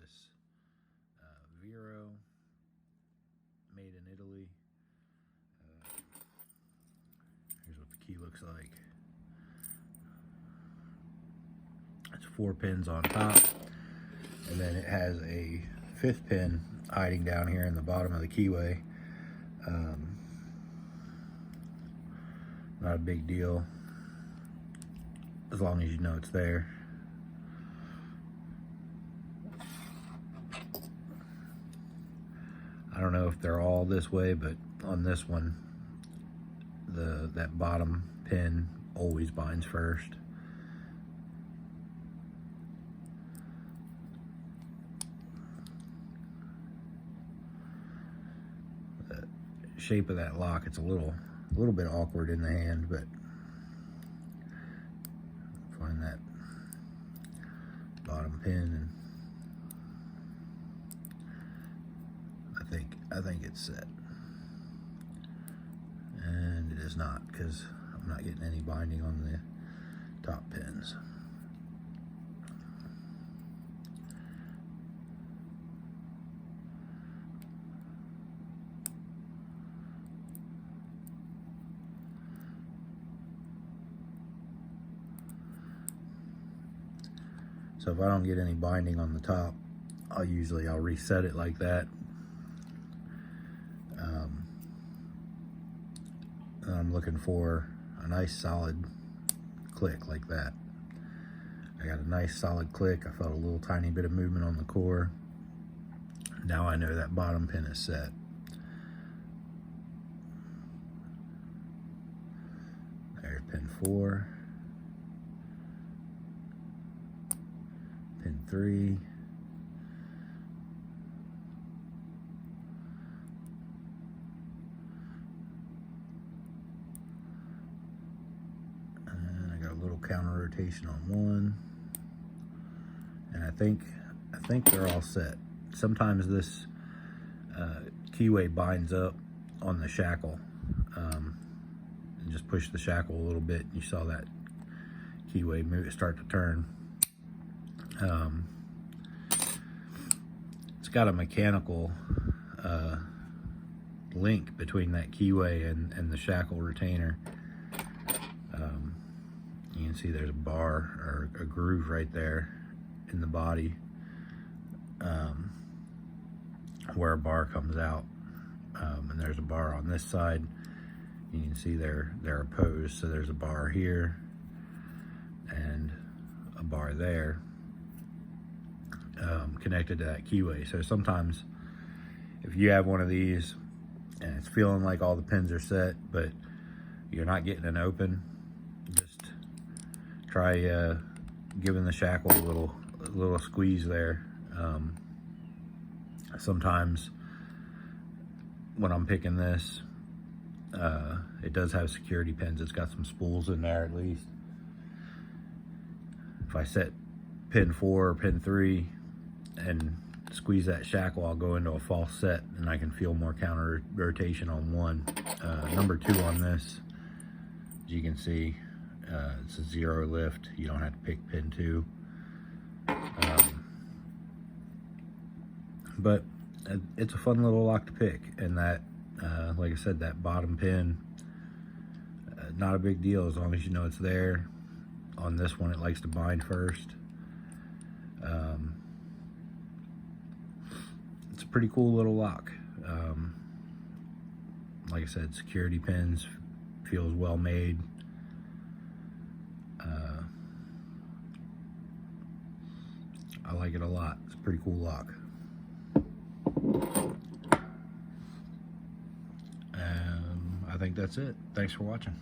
this Viro, made in Italy. Here's what the key looks like. It's 4 pins on top, and then it has a 5th pin hiding down here in the bottom of the keyway. Not a big deal, as long as you know it's there. I don't know if they're all this way, but on this one, that bottom pin always binds first. The shape of that lock, it's a little bit awkward in the hand, but find that bottom pin, and I think it's set. And it is not, because I'm not getting any binding on the top pins. So if I don't get any binding on the top, I'll reset it like that. And I'm looking for a nice solid click like that. I got a nice solid click. I felt a little tiny bit of movement on the core. Now I know that bottom pin is set. There's pin 4. Pin 3. And I got a little counter rotation on 1. And I think they're all set. Sometimes this keyway binds up on the shackle. And just push the shackle a little bit. You saw that keyway start to turn. It's got a mechanical link between that keyway and the shackle retainer. You can see there's a bar or a groove right there in the body, where a bar comes out, and there's a bar on this side. You can see they're opposed, so there's a bar here and a bar there, connected to that keyway. So sometimes if you have one of these and it's feeling like all the pins are set, but you're not getting an open, just try giving the shackle a little squeeze there. Sometimes when I'm picking this, it does have security pins. It's got some spools in there at least. If I set pin 4 or pin 3 and squeeze that shackle, I'll go into a false set, and I can feel more counter rotation on 1. Number 2 on this, as you can see, it's a 0 lift. You don't have to pick pin 2. But it's a fun little lock to pick, and that, like I said, that bottom pin, not a big deal as long as you know it's there. On this one, it likes to bind first. It's a pretty cool little lock. Like I said, security pins, feels well made. I like it a lot. It's a pretty cool lock. I think that's it. Thanks for watching.